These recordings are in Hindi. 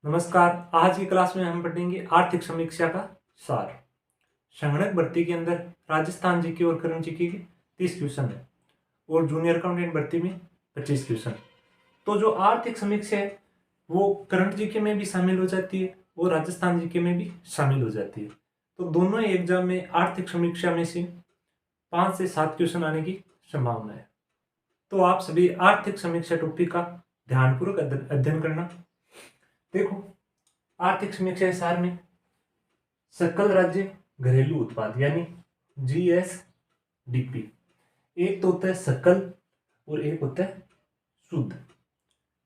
नमस्कार। आज की क्लास में हम पढ़ेंगे आर्थिक समीक्षा का सार। संगणक भर्ती के अंदर राजस्थान जीके और करंट जीके के 30 क्वेश्चन है और जूनियर अकाउंटेंट भर्ती में 25 क्वेश्चन। तो जो आर्थिक समीक्षा है वो करंट जीके में भी शामिल हो जाती है और राजस्थान जीके में भी शामिल हो जाती है। तो दोनों ही एग्जाम में आर्थिक समीक्षा में से 5 से 7 क्वेश्चन आने की संभावना है। तो आप सभी आर्थिक समीक्षा टॉपिक का ध्यानपूर्वक अध्ययन करना। देखो, आर्थिक समीक्षा सार में सकल राज्य घरेलू उत्पाद यानी जीएसडीपी, एक तो होता है सकल और एक होता है शुद्ध।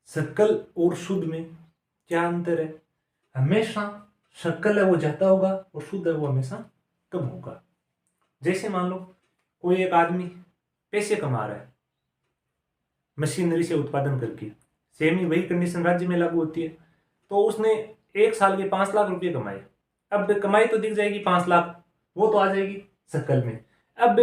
सकल और शुद्ध में क्या अंतर है? हमेशा सकल है वो ज्यादा होगा और शुद्ध है वो हमेशा कम होगा। जैसे मान लो कोई एक आदमी पैसे कमा रहा है मशीनरी से उत्पादन करके, सेम ही वही कंडीशन राज्य में लागू होती है। तो उसने एक साल के 5 लाख रुपए कमाए। अब कमाई तो दिख जाएगी 5 लाख, वो तो आ जाएगी सकल में। अब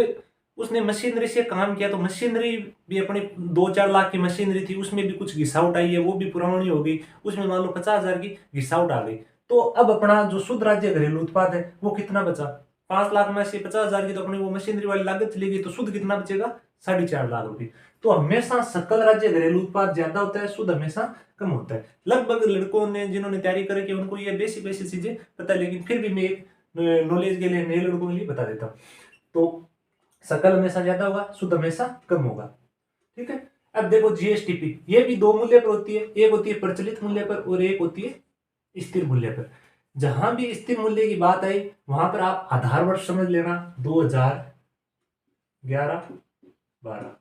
उसने मशीनरी से काम किया तो मशीनरी भी अपनी 2-4 लाख की मशीनरी थी, उसमें भी कुछ घिसावट आई है, वो भी पुरानी हो गई, उसमें मान लो 50,000 की घिसावट आ गई। तो अब अपना जो शुद्ध राज्य घरेलू उत्पाद है वो कितना बचा? 5 लाख में से 50,000 की तो अपनी वो मशीनरी वाली लागत चली गई, तो शुद्ध कितना बचेगा? 4.5 लाख रुपए। तो हमेशा सकल राज्य घरेलू उत्पाद ज्यादा होता है, शुद्ध हमेशा कम होता है। लगभग लड़कों ने जिन्होंने तैयारी करी उनको ये बेसिक बेसिक चीजें पता है, लेकिन फिर भी मैं एक नॉलेज के लिए नए लड़कों के लिए बता देता हूँ। तो सकल हमेशा ज्यादा होगा, शुद्ध हमेशा कम होगा। ठीक है। अब देखो जीएसटीपी, ये भी दो मूल्य पर होती है, एक होती है प्रचलित मूल्य पर और एक होती है स्थिर मूल्य पर। जहां भी स्थिर मूल्य की बात आई वहां पर आप आधार वर्ष समझ लेना 2011-12,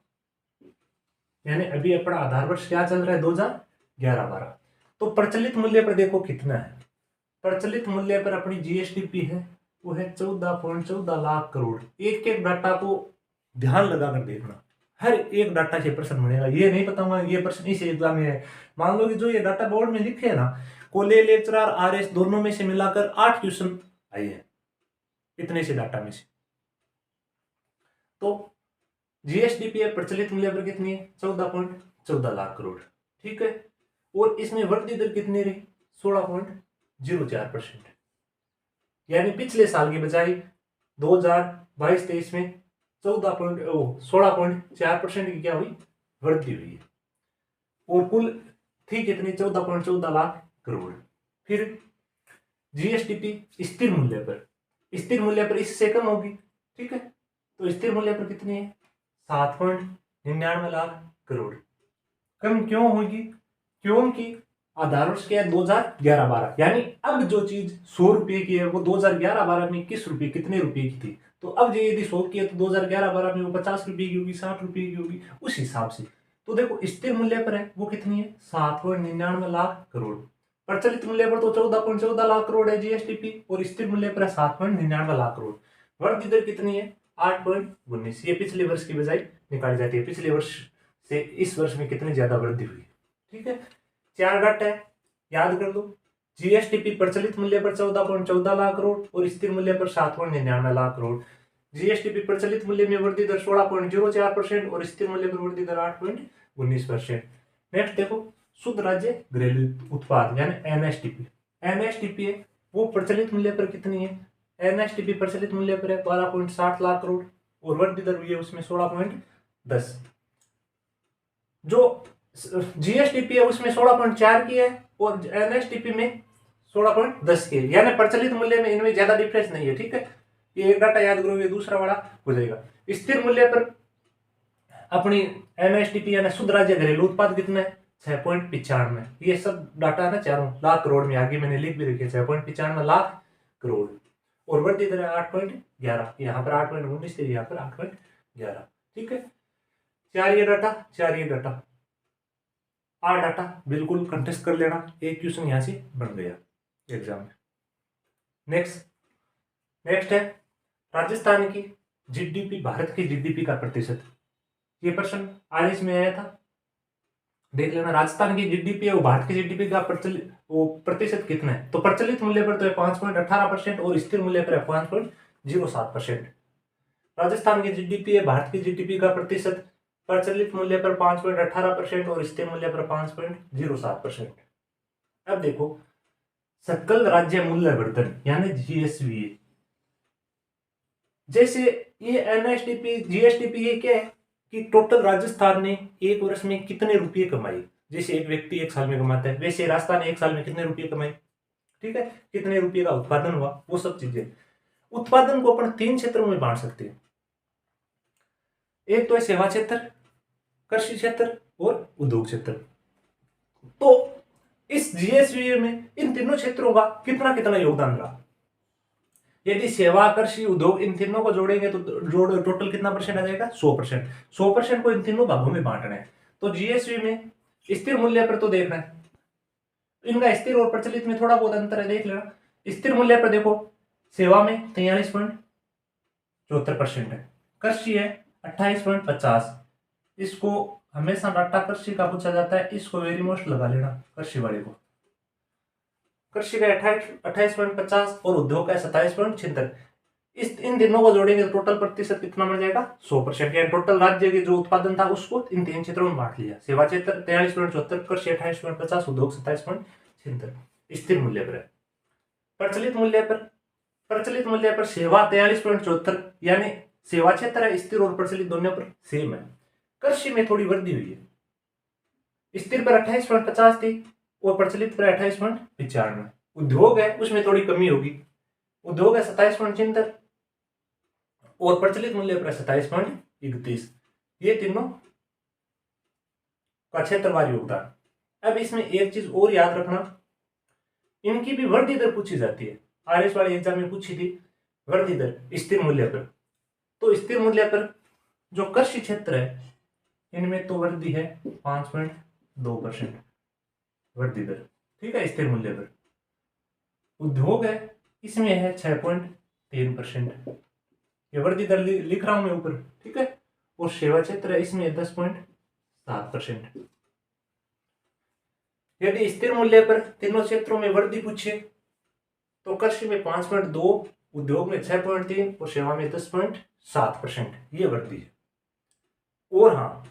यानी अभी अपना आधार वर्ष क्या चल रहा है? 2011-12। तो प्रचलित मूल्य पर देखो कितना है। प्रचलित मूल्य पर अपनी जीएसडीपी है वो है 14.14 लाख करोड़। एक एक डाटा को ध्यान लगाकर देखना, हर एक डाटा से प्रश्न बनेगा। ये नहीं बताऊंगा ये प्रश्न इस एग्जाम में है। मान लो कि जो ये डाटा बोर्ड में लिखे है ना, कोले लेक्चरर आरएस दोनों में से मिलाकर 8 क्वेश्चन आए हैं इतने से डाटा में से। तो जीएसडीपी प्रचलित मूल्य पर कितनी है? 14.14 लाख करोड़। ठीक है। और इसमें वृद्धि दर कितनी रही? 16.04%, यानी पिछले साल की बजाय 2022-23 में 16.4% की क्या हुई? वृद्धि हुई है। और कुल थी कितनी? 14.14 लाख करोड़। फिर जीएसडीपी स्थिर मूल्य पर, स्थिर मूल्य पर इससे कम होगी। ठीक है। तो स्थिर मूल्य पर कितनी है? 7.99 लाख करोड़। कम क्यों होगी? क्योंकि आधार वर्ष क्या है? 2011-12, यानी अब जो चीज 100 रुपए की है वो 2011-12 में 21 रुपए कितने रुपए की थी। तो अब जो यदि 100 की है तो 2011-12 में वो 50 रुपए की होगी, 60 रुपए की होगी, उस हिसाब से। तो देखो स्थिर मूल्य पर है वो कितनी है? 7.99 लाख करोड़। प्रचलित मूल्य पर तो 14.14 लाख करोड़ है जीएसटीपी, और स्थिर मूल्य पर है 7.99 लाख करोड़। वृद्धि दर कितनी है? 8.19। ये पिछले वर्ष की बजाय निकाली जाती है, पिछले वर्ष से इस वर्ष में कितनी ज्यादा वृद्धि हुई। ठीक है। 4 घट है, याद कर लो। जीएसटीपी प्रचलित मूल्य पर 14.14 लाख करोड़ और स्थिर मूल्य पर 7.99 लाख करोड़। जीएसटीपी प्रचलित मूल्य में वृद्धि दर 16.04% और स्थिर मूल्य पर वृद्धि दर 8.19%। नेक्स्ट देखो, शुद्ध राज्य घरेलू उत्पाद यानी एनएसटीपी। एनएसटीपी है वो प्रचलित मूल्य पर कितनी है? एनएसटीपी प्रचलित मूल्य पर है 12.60 लाख करोड़ और वृद्धि दर हुई है उसमें 16.10। जो जीएसटीपी है उसमें 16.4 की है और एनएसटीपी में 16.10 की है, यानी प्रचलित मूल्य में इनमें ज्यादा डिफरेंस नहीं है। ठीक है। ये एक डाटा याद करोगे दूसरा वाला हो जाएगा। स्थिर मूल्य पर अपनी एनएसटीपी यानी शुद्ध राज्य घरेलू उत्पाद कितना है? 6.95। ये सब डाटा है ना चारों लाख करोड़ में, आगे मैंने लिख भी रखे 6.95 लाख करोड़। और वृद्धि दर 8.11, यहाँ पर 8.19 थी, यहाँ पर 8.11। ठीक है। चार ये डाटा 8 डाटा बिल्कुल कंटेस्ट कर लेना, एक क्वेश्चन यहां से बन गया एग्जाम में। नेक्स्ट है राजस्थान की जीडीपी, भारत की जीडीपी का प्रतिशत। ये प्रश्न आईएएस में आया था, देख लेना। राजस्थान की जीडीपी है वो भारत की जीडीपी का प्रतिशत कितना है? तो प्रचलित मूल्य पर तो है 5.18% और स्थिर मूल्य पर है 5.07%। राजस्थान की जीडीपी है भारत की जीडीपी का प्रतिशत प्रचलित मूल्य पर 5.18% और स्थिर मूल्य पर 5.07%। अब देखो सकल राज्य मूल्यवर्धन यानी जीएसवी। जैसे ये एनएसडीपी जीएसडीपी ये क्या है कि टोटल राजस्थान ने एक वर्ष में कितने रुपये कमाए। जैसे एक व्यक्ति एक साल में कमाता है, वैसे राजस्थान एक साल में कितने रुपये कमाए, ठीक है, कितने रुपये का उत्पादन हुआ, वो सब चीजें। उत्पादन को अपन 3 क्षेत्रों में बांट सकते हैं। एक तो है सेवा क्षेत्र, कृषि क्षेत्र और उद्योग क्षेत्र। तो इस जीएसवी में इन तीनों क्षेत्रों का कितना कितना योगदान रहा। यदि सेवा, कृषि, उद्योग इन तीनों को जोड़ेंगे तो जोड़ टोटल कितना परसेंट आ जाएगा, 100%। 100% को इन तीनों भागों में बांटना है। तो जीएसवी में स्थिर मूल्य पर तो देखना है, इनका स्थिर और प्रचलित में थोड़ा बहुत अंतर है, देख लेना। स्थिर मूल्य पर देखो, सेवा में 43.74% है, कृषि है 28.50। इसको हमेशा डाटा कृषि का पूछा जाता है, इसको वेरी मोस्ट लगा लेना कृषि वाले को। कृषि का 28.50 और उद्योग का 27.76। इन तीनों को जोड़ेंगे तो टोटल प्रतिशत कितना बन जाएगा, 100%। यानी टोटल राज्य के जो उत्पादन था उसको इन 3 क्षेत्रों में बांट लिया। सेवा क्षेत्र 43.74, कृषि 28.50, उद्योग 27.76। स्थिर मूल्य पर। प्रचलित मूल्य पर सेवा 43.74, यानी सेवा क्षेत्र है स्थिर और प्रचलित दोनों पर सेम है। कृषि में थोड़ी वृद्धि हुई है, स्थिर पर 28.50 थी और प्रचलित पर 28.95। उद्योग है उसमें थोड़ी कमी होगी, उद्योग है 27.76 और प्रचलित मूल्य पर 27.31। ये तीनों का क्षेत्रवार योगदान। अब इसमें एक चीज और याद रखना, इनकी भी वृद्धि दर पूछी जाती है। आरएस वाले एग्जाम में पूछी थी वृद्धि दर स्थिर मूल्य पर। तो स्थिर मूल्य पर जो कृषि क्षेत्र है इनमें तो वृद्धि है 5.2% वृद्धि दर, ठीक है, स्थिर मूल्य पर। उद्योग है इसमें है 6.3%, ये वृद्धि दर लिख रहा हूं मैं ऊपर, ठीक है। और सेवा क्षेत्र है इसमें 10.7%। यदि स्थिर मूल्य पर तीनों क्षेत्रों में वृद्धि पूछे तो कृषि में 5.2, उद्योग में 6.3 और सेवा में 10.7% ये वृद्धि है। और हाँ,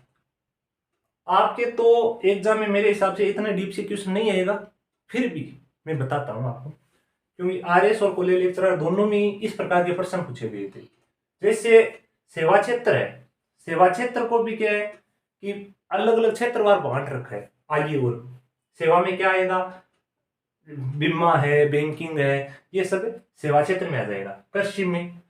आपके तो एग्जाम में मेरे हिसाब से इतने डीप से क्वेश्चन नहीं आएगा, फिर भी मैं बताता हूं आपको, क्योंकि आरएस और कॉलेज लेक्चरर दोनों में इस प्रकार के प्रश्न पूछे गए थे। जैसे सेवा क्षेत्र है, सेवा क्षेत्र को भी क्या है कि अलग अलग क्षेत्रवार बांट रखा है आगे। और सेवा में क्या आएगा, बीमा है, बैंकिंग है, ये सब सेवा क्षेत्र में आ जाएगा। कृषि में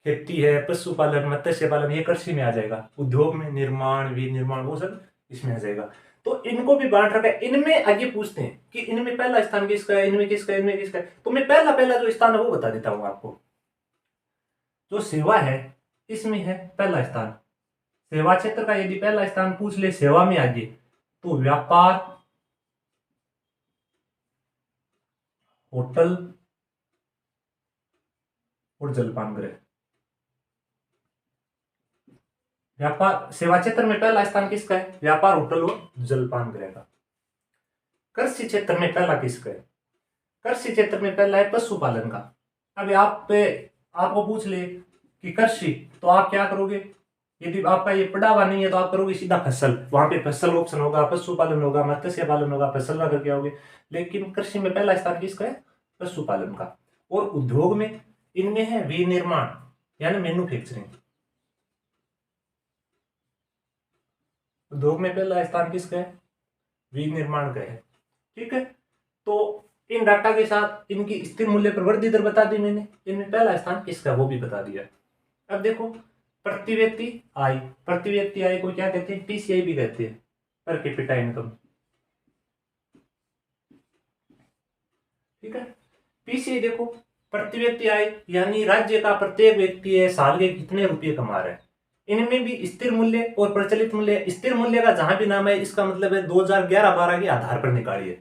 खेती है, पशुपालन, मत्स्य पालन, ये कृषि में आ जाएगा। उद्योग में निर्माण, विनिर्माण, वो सब इसमें आ जाएगा। तो इनको भी बांट रखा है। इनमें आगे पूछते हैं कि इनमें पहला स्थान किसका है, इनमें किसका है, इनमें किसका है। तो मैं पहला जो स्थान है वो बता देता हूं आपको। जो सेवा है इसमें है पहला स्थान। सेवा क्षेत्र का यदि पहला स्थान पूछ ले सेवा में आगे, तो व्यापार, होटल और जलपान गृह। व्यापार सेवा क्षेत्र में पहला स्थान किसका है, व्यापार, होटल और जलपान गृह का। कृषि क्षेत्र में पहला किसका है, कृषि क्षेत्र में पहला है पशुपालन का। अब आपको पूछ ले कि कृषि, तो आप क्या करोगे, यदि आपका ये पढ़ा हुआ नहीं है तो आप करोगे सीधा फसल, वहां पे फसल ऑप्शन होगा, पशुपालन होगा, मत्स्य पालन होगा, फसल का करके आओगे। लेकिन कृषि में पहला स्थान किसका है, पशुपालन का। और उद्योग में इनमें है विनिर्माण यानी मैन्युफैक्चरिंग। उद्योग में पहला स्थान किसका है, विनिर्माण का है, ठीक है। तो इन डाटा के साथ इनकी स्थिर मूल्य पर वृद्धि दर बता दी मैंने, इनमें पहला स्थान किसका वो भी बता दिया। अब देखो प्रति व्यक्ति आय, प्रति व्यक्ति आय को क्या कहते हैं, पीसीआई भी कहते हैं, पर कैपिटा इनकम, ठीक है। पीसीआई देखो प्रति व्यक्ति आय यानी राज्य का प्रत्येक व्यक्ति है साल के कितने रुपये कमा रहा है। इनमें भी स्थिर मूल्य और प्रचलित मूल्य, स्थिर मूल्य का जहां भी नाम है इसका मतलब है 2011-12 के आधार पर निकालिए।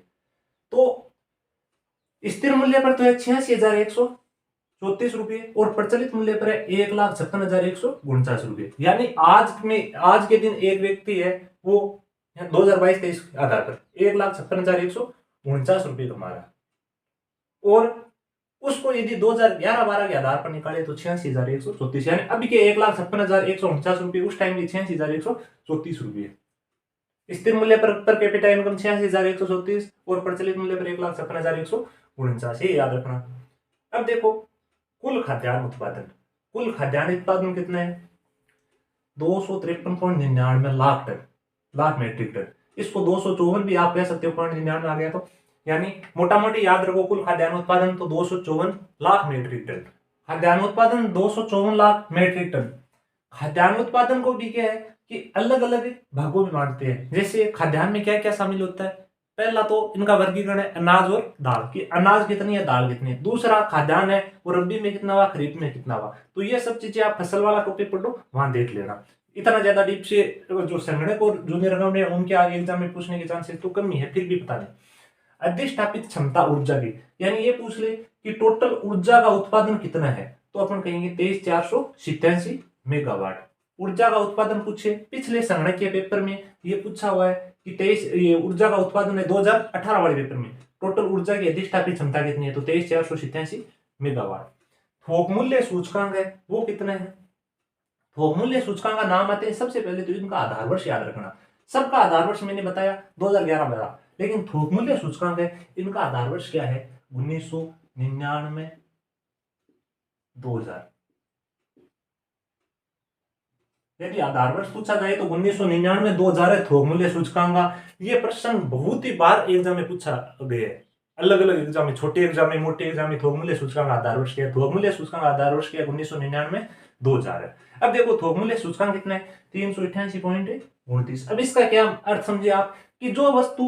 तो स्थिर मूल्य पर तो है 86,134 रुपये और प्रचलित मूल्य पर है 1,56,149 रुपये। यानी आज के दिन एक व्यक्ति है वो 2022-23 के आधार पर 1,56,149 रुपये कमा रहा है। और उसको यदि 2011-12 के आधार पर निकाले तो 86,134, यानी अभी के 1,56,149 रुपये, उस टाइम के 86,134 रुपये। स्थिर मूल्य पर कैपिटा इनकम 86,134 और प्रचलित मूल्य पर 1,56,149। 49, ये याद रखना। अब देखो कुल खाद्यान्न उत्पादन कितना है? 253.99 लाख मेट्रिक टन। इसको 254 भी आप कह सकते हो, 0.99 आ गया तो, यानी मोटा मोटी याद रखो कुल खाद्यान्न उत्पादन तो 254 लाख मेट्रिक टन। खाद्यान्न उत्पादन 254 लाख मेट्रिक टन। खाद्यान्न उत्पादन को भी क्या है कि अलग अलग भागों में बांटते हैं। जैसे खाद्यान्न में क्या क्या शामिल होता है? पहला तो इनका वर्गीकरण है अनाज और दाल की, अनाज कितनी है दाल कितनी है। दूसरा खाद्यान्न है वो रबी में कितना हुआ खरीफ में कितना हुआ। तो ये सब चीजें आप फसल वाला टॉपिक पढ़ो, वहां देख लेना। इतना ज्यादा डीप से जो संगणक और जूनियर अकाउंट है उनके आगे एग्जाम में पूछने के चांसेस तो कम ही है, फिर भी पता नहीं। अधिष्ठापित क्षमता ऊर्जा की, यानी ये पूछ ले कि टोटल ऊर्जा का उत्पादन कितना है, तो अपन कहेंगे 23,487 मेगावाट ऊर्जा का उत्पादन पूछे। पिछले संगणक के पेपर में ये पूछा हुआ है कि 23 ये ऊर्जा का उत्पादन है 2018 वाले पेपर में टोटल ऊर्जा की अधिष्ठापित क्षमता कितनी है, तो 23,487 मेगावाट। थोक मूल्य सूचकांक है वो कितना है? थोक मूल्य सूचकांक का नाम आते हैं, सबसे पहले तो इनका आधार वर्ष याद रखना। सबका आधार वर्ष मैंने बताया 2011-12, लेकिन थोक मूल्य सूचकांक है इनका आधार वर्ष क्या है? 1999 2000। यदि आधार वर्ष पूछा जाए तो 1999 2000 है थोक मूल्य सूचकांक का। ये प्रश्न बहुत ही बार एग्जाम में पूछा गया है, अलग अलग एग्जाम में, छोटे एग्जाम में, मोटे एग्जाम में। थोक मूल्य सूचकांक आधार वर्ष क्या है? थोक मूल्य सूचकांक आधार वर्ष क्या है? 1999 2000 है। अब देखो थोक मूल्य सूचकांक कितना है? 388.29। अब इसका क्या अर्थ समझे आप कि जो वस्तु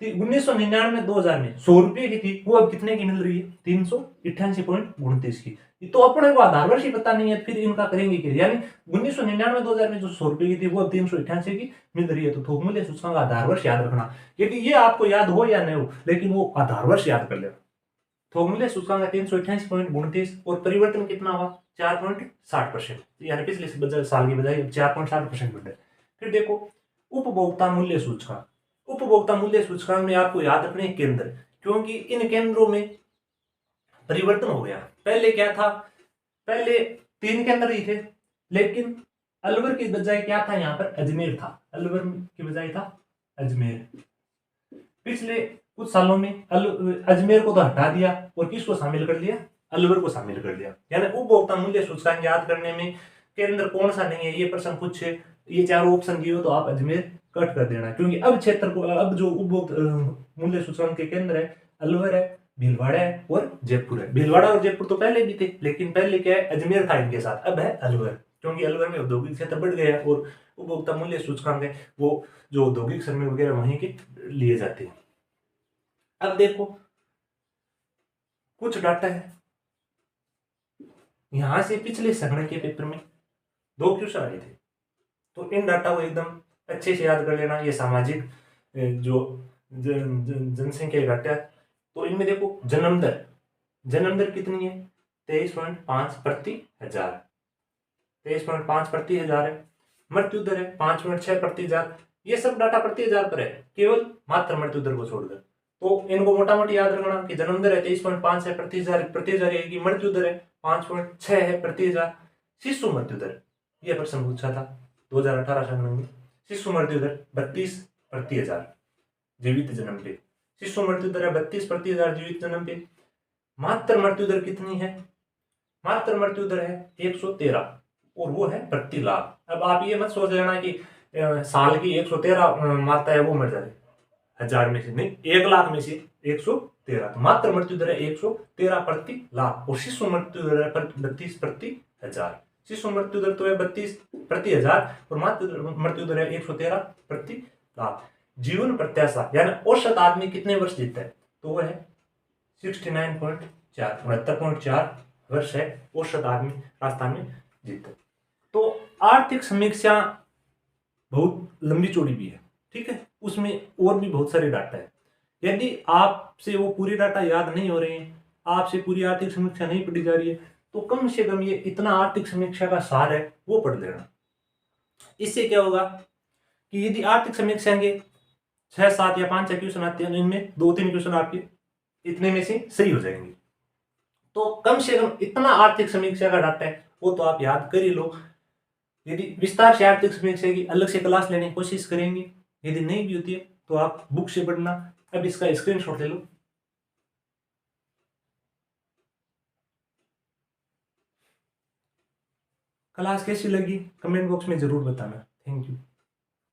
1999 2000 में 100 रुपए की थी वो अब कितने की मिल रही है? 388.29 की। तो अपने को आधार वर्ष ही पता नहीं है, फिर इनका करेंगे क्या? यानी 1999 2000 में जो 100 रुपए की थी वो अब 388 की मिल रही है। तो थोक मूल्य सूचकांक आधार वर्ष याद रखना, क्योंकि ये आपको याद हो या नहीं हो, लेकिन वो आधार वर्ष याद कर लेना। थोक मूल्य सूचकांक 388.29 और परिवर्तन कितना हुआ? 4.60%, यानी पिछले साल की बजाय 4.60% बढ़ है। फिर देखो उपभोक्ता मूल्य सूचकांक। उपभोक्ता मूल्य सूचकांक में आपको याद रखने केंद्र, क्योंकि इन केंद्रों में परिवर्तन हो गया। पहले क्या था? पहले 3 केंद्र ही थे, लेकिन अलवर की बजाय क्या था? यहाँ पर अजमेर था। अलवर की बजाय था अजमेर। पिछले कुछ सालों में अजमेर को तो हटा दिया और किसको शामिल कर लिया? अलवर को शामिल कर लिया। यानी उपभोक्ता मूल्य सूचकांक याद करने में केंद्र कौन सा नहीं है ये प्रश्न पूछे, ये चारों ऑप्शन दिए हो तो आप अजमेर कट कर देना, क्योंकि अब क्षेत्र को, अब जो उपभोक्ता मूल्य सूचकांक के केंद्र है अलवर है, भीलवाड़ा है और जयपुर है। भीलवाड़ा और जयपुर तो पहले भी थे, लेकिन पहले क्या है अजमेर था इनके साथ, अब है अलवर, क्योंकि अलवर में औद्योगिक क्षेत्र बढ़ गया है और उपभोक्ता मूल्य सूचकांक है वो जो औद्योगिक श्रमिक वगैरह वहीं के लिए जाते हैं। अब देखो कुछ डाटा है यहां से, पिछले संगणक के पेपर में 2 क्वेश्चन आए थे, तो इन डाटा को एकदम अच्छे से याद कर लेना। ये सामाजिक जो जनसंख्या डाटा है, तो इनमें देखो जन्म दर कितनी है? 23.5 प्रति हजार, 23.5 प्रति हजार है। मृत्यु दर है 5.6 प्रति हजार। ये सब डाटा प्रति हजार पर है, केवल मात्र मृत्यु दर को छोड़कर। तो इनको मोटा मोटी याद रखना कि जन्म दर है 23.5 है प्रति हजार की, मृत्यु दर है 5.6 है प्रति हजार। शिशु मृत्यु दर, यह प्रश्न पूछा था 2018 संगणक में। शिशु मृत्यु दर 32 प्रति हजार जीवित जन्म पे। शिशु मृत्यु दर है 32 प्रति हजार जीवित जन्म पे। मातृ मृत्यु दर कितनी है? मातृ मृत्यु दर है 113 और वो है प्रति लाख। अब आप ये मत सोच लेना कि साल की 113 माता है वो मर जाए, हजार में से नहीं, 1 लाख में से 113। तो मातृ मृत्यु दर है 113 प्रति लाख और शिशु मृत्यु दर है 32 प्रति हजार। शिशु मृत्यु दर तो है 32 प्रति हजार और मातृ मृत्यु दर है 113 प्रति लाख। जीवन प्रत्याशा यानी औसत आदमी कितने वर्ष जीता है? तो वो है 69.4 वर्ष है औसत आदमी राजस्थान में जीता है। तो आर्थिक समीक्षा बहुत लंबी चौड़ी भी है, ठीक है, उसमें और भी बहुत सारे डाटा है। यदि आपसे वो पूरी डाटा याद नहीं हो रहे हैं, आपसे पूरी आर्थिक समीक्षा नहीं पढ़ी जा रही है, तो कम से कम ये इतना आर्थिक समीक्षा का सार है वो पढ़ लेना। इससे क्या होगा कि यदि आर्थिक समीक्षा के 6, 7 या 5 क्वेश्चन आते हैं, इनमें 2-3 क्वेश्चन आपके इतने में से सही हो जाएंगे। तो कम से कम इतना आर्थिक समीक्षा का डाटा है वो तो आप याद कर ही लो। यदि विस्तार से आर्थिक समीक्षा की अलग से क्लास लेने की कोशिश करेंगे, यदि नहीं भी होती है तो आप बुक से पढ़ना। अब इसका स्क्रीनशॉट ले लो। क्लास कैसी लगी कमेंट बॉक्स में ज़रूर बताना। Thank you.